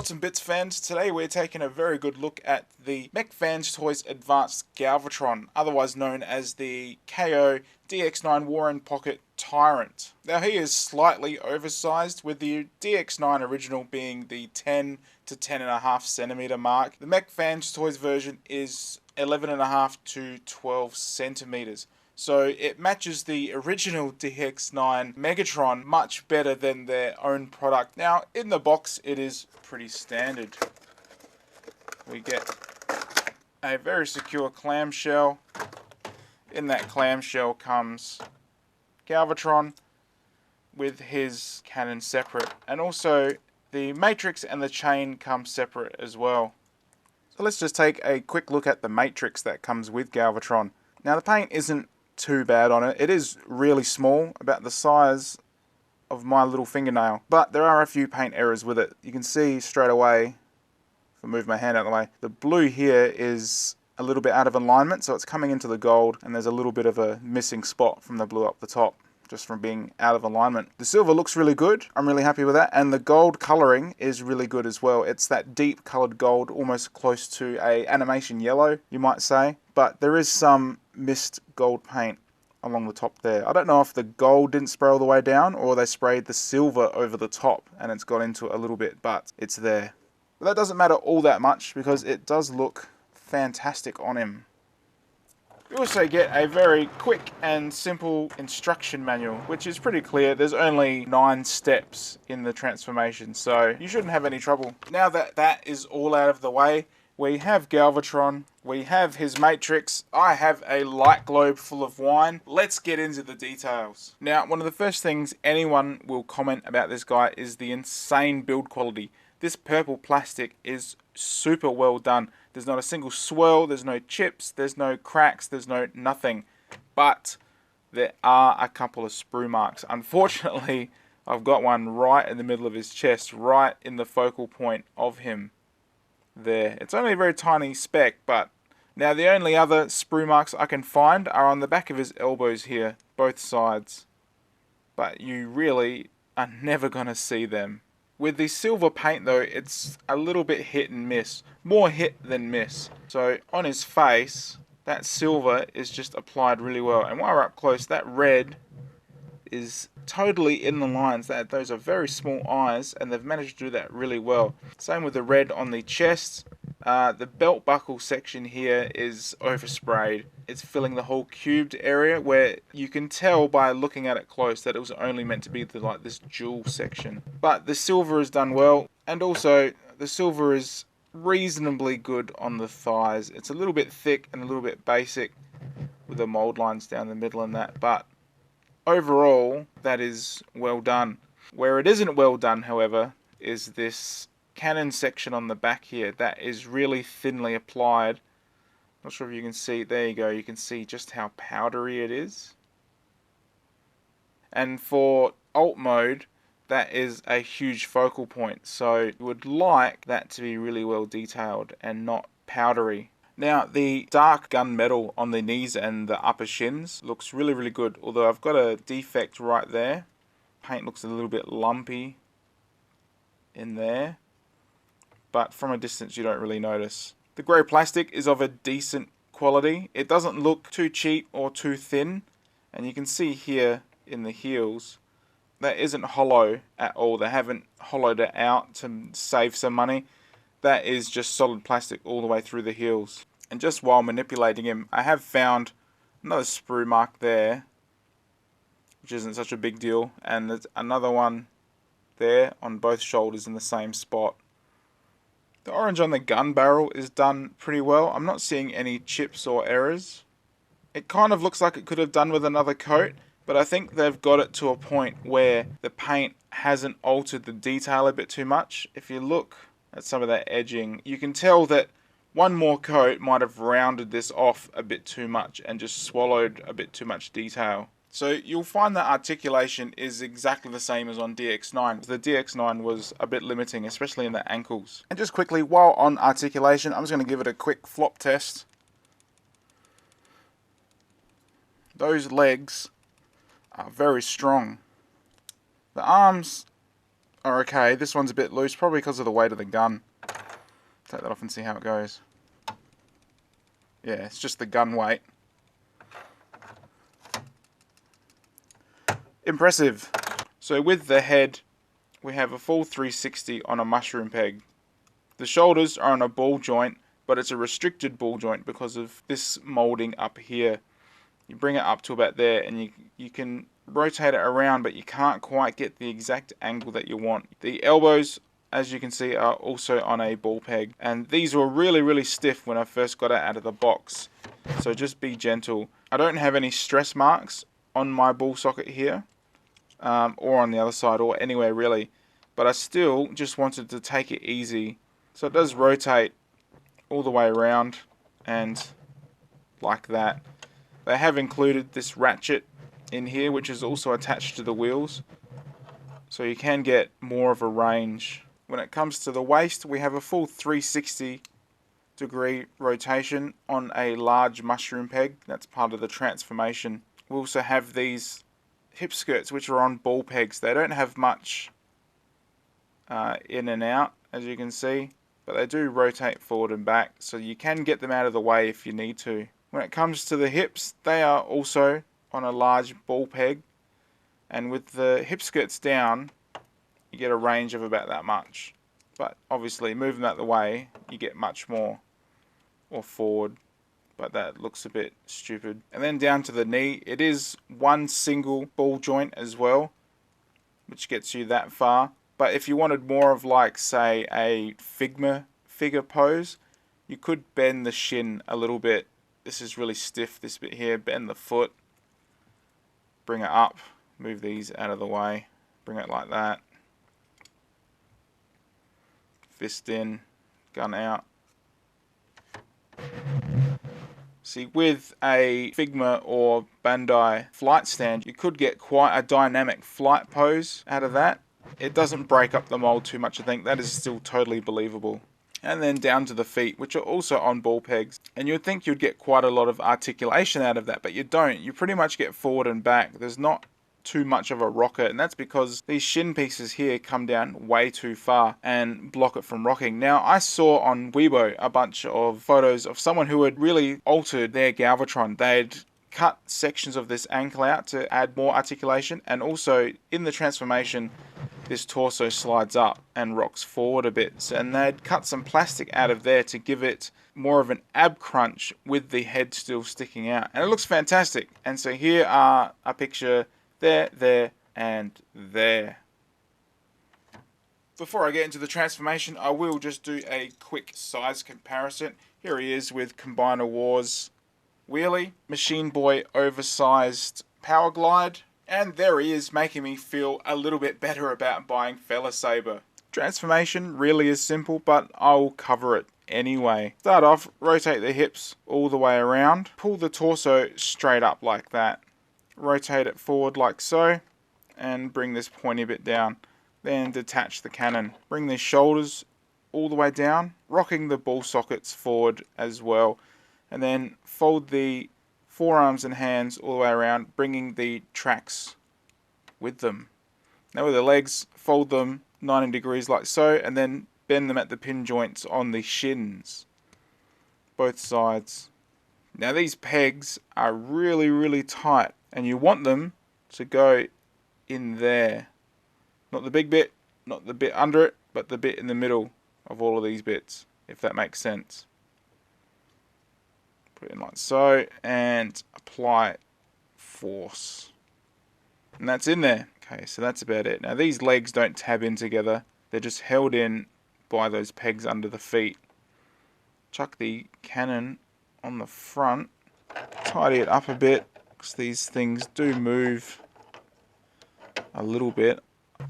Lots and Bits fans, today we're taking a very good look at the MechFans Toys Advanced Galvontron, otherwise known as the KO Dx9 War in Pocket Tyrant. Now he is slightly oversized, with the Dx9 original being the 10 to 10.5 centimeter mark. The MechFans Toys version is 11.5 to 12 centimeters. So it matches the original Dx9 Megatron much better than their own product. Now in the box it is pretty standard. We get a very secure clamshell. In that clamshell comes Galvontron with his cannon separate, and also the matrix and the chain come separate as well. So let's just take a quick look at the matrix that comes with Galvontron. Now the paint isn't too bad on it. It is really small, about the size of my little fingernail, but there are a few paint errors with it. You can see straight away, if I move my hand out of the way, the blue here is a little bit out of alignment, so it's coming into the gold, and there's a little bit of a missing spot from the blue up the top, just from being out of alignment. The silver looks really good. I'm really happy with that, and the gold coloring is really good as well. It's that deep colored gold, almost close to a animation yellow, you might say, but there is some missed gold paint along the top there. I don't know if the gold didn't spray all the way down, or they sprayed the silver over the top and it's got into it a little bit, but it's there. But that doesn't matter all that much, because it does look fantastic on him. You also get a very quick and simple instruction manual, which is pretty clear. There's only 9 steps in the transformation, so you shouldn't have any trouble. Now that that is all out of the way, we have Galvontron, we have his matrix, I have a light globe full of wine. Let's get into the details. Now, one of the first things anyone will comment about this guy is the insane build quality. This purple plastic is super well done. There's not a single swirl, there's no chips, there's no cracks, there's no nothing. But there are a couple of sprue marks. Unfortunately, I've got one right in the middle of his chest, right in the focal point of him. There. It's only a very tiny speck, but now the only other sprue marks I can find are on the back of his elbows here, both sides. But you really are never going to see them. With the silver paint though, it's a little bit hit and miss. More hit than miss. So on his face, that silver is just applied really well. And while we're up close, that red is totally in the lines. Those are very small eyes, and they've managed to do that really well. Same with the red on the chest. The belt buckle section here is oversprayed. It's filling the whole cubed area, where you can tell by looking at it close that it was only meant to be like this jewel section. But the silver is done well, and also the silver is reasonably good on the thighs. It's a little bit thick and a little bit basic with the mold lines down the middle and that, but overall that is well done. Where it isn't well done, however, is this cannon section on the back here. That is really thinly applied. Not sure if you can see. There you go. You can see just how powdery it is. And for alt mode, that is a huge focal point. So you would like that to be really well detailed and not powdery. Now the dark gunmetal on the knees and the upper shins looks really, really good. Although I've got a defect right there. Paint looks a little bit lumpy in there, but from a distance you don't really notice. The grey plastic is of a decent quality. It doesn't look too cheap or too thin, and you can see here in the heels that isn't hollow at all. They haven't hollowed it out to save some money. That is just solid plastic all the way through the heels. And just while manipulating him, I have found another sprue mark there, which isn't such a big deal, and there's another one there on both shoulders in the same spot. The orange on the gun barrel is done pretty well. I'm not seeing any chips or errors. It kind of looks like it could have done with another coat, but I think they've got it to a point where the paint hasn't altered the detail a bit too much. If you look at some of that edging, you can tell that one more coat might have rounded this off a bit too much and just swallowed a bit too much detail. So you'll find that articulation is exactly the same as on Dx9. The Dx9 was a bit limiting, especially in the ankles. And just quickly, while on articulation, I'm just going to give it a quick flop test. Those legs are very strong. The arms are okay. This one's a bit loose, probably because of the weight of the gun. Take that off and see how it goes. Yeah, it's just the gun weight. Impressive. So with the head, we have a full 360 on a mushroom peg. The shoulders are on a ball joint, but it's a restricted ball joint because of this moulding up here. You bring it up to about there and you can rotate it around, but you can't quite get the exact angle that you want. The elbows, as you can see, are also on a ball peg, and these were really stiff when I first got it out of the box, so just be gentle. I don't have any stress marks on my ball socket here, or on the other side, or anywhere really, but I still just wanted to take it easy. So it does rotate all the way around, and like that. They have included this ratchet in here, which is also attached to the wheels, so you can get more of a range. When it comes to the waist, we have a full 360 degree rotation on a large mushroom peg. That's part of the transformation. We also have these hip skirts, which are on ball pegs. They don't have much in and out, as you can see, but they do rotate forward and back, so you can get them out of the way if you need to. When it comes to the hips, they are also on a large ball peg, and with the hip skirts down, you get a range of about that much. But obviously, moving that the way, you get much more, or forward, but that looks a bit stupid. And then down to the knee, it is one single ball joint as well, which gets you that far. But if you wanted more of, like, say, a figure pose, you could bend the shin a little bit. This is really stiff, this bit here. Bend the foot, bring it up, move these out of the way, bring it like that. Fist in, gun out. See, with a Figma or Bandai flight stand, you could get quite a dynamic flight pose out of that. It doesn't break up the mold too much, I think. That is still totally believable. And then down to the feet, which are also on ball pegs. And you'd think you'd get quite a lot of articulation out of that, but you don't. You pretty much get forward and back. There's not too much of a rocket, and that's because these shin pieces here come down way too far and block it from rocking. Now, I saw on Weibo a bunch of photos of someone who had really altered their Galvontron. They'd cut sections of this ankle out to add more articulation, and also in the transformation, this torso slides up and rocks forward a bit. And they'd cut some plastic out of there to give it more of an ab crunch with the head still sticking out. And it looks fantastic. And so here are a picture there, and there. Before I get into the transformation, I will just do a quick size comparison. Here he is with Combiner Wars Wheelie, Machine Boy oversized Power Glide, and there he is, making me feel a little bit better about buying Fella Saber. Transformation really is simple, but I'll cover it anyway. Start off, rotate the hips all the way around, pull the torso straight up like that. Rotate it forward like so, and bring this pointy bit down. Then detach the cannon. Bring the shoulders all the way down, rocking the ball sockets forward as well. And then fold the forearms and hands all the way around, bringing the tracks with them. Now with the legs, fold them 90 degrees like so, and then bend them at the pin joints on the shins. Both sides. Now these pegs are really tight, and you want them to go in there. Not the big bit, not the bit under it, but the bit in the middle of all of these bits, if that makes sense. Put it in like so, and apply force. And that's in there. Okay, so that's about it. Now these legs don't tab in together. They're just held in by those pegs under the feet. Chuck the cannon on the front. Tidy it up a bit, because these things do move a little bit.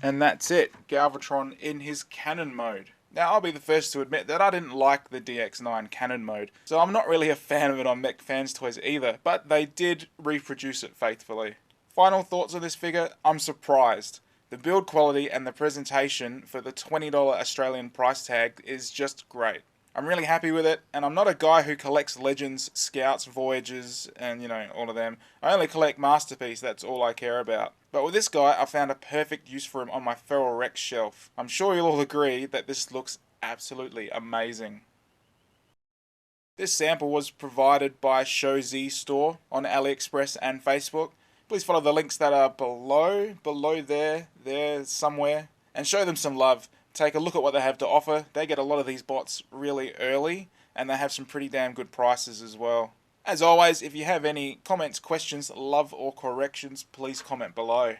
And that's it. Galvontron in his cannon mode. Now, I'll be the first to admit that I didn't like the Dx9 cannon mode, so I'm not really a fan of it on MechFans toys either, but they did reproduce it faithfully. Final thoughts on this figure, I'm surprised. The build quality and the presentation for the $20 Australian price tag is just great. I'm really happy with it, and I'm not a guy who collects Legends, Scouts, Voyages, and all of them. I only collect Masterpiece, that's all I care about. But with this guy, I found a perfect use for him on my Feral Rex shelf. I'm sure you'll all agree that this looks absolutely amazing. This sample was provided by Show.Z store on AliExpress and Facebook. Please follow the links that are below there somewhere, and show them some love. Take a look at what they have to offer. They get a lot of these bots really early, and they have some pretty damn good prices as well. As always, if you have any comments, questions, love or corrections, please comment below.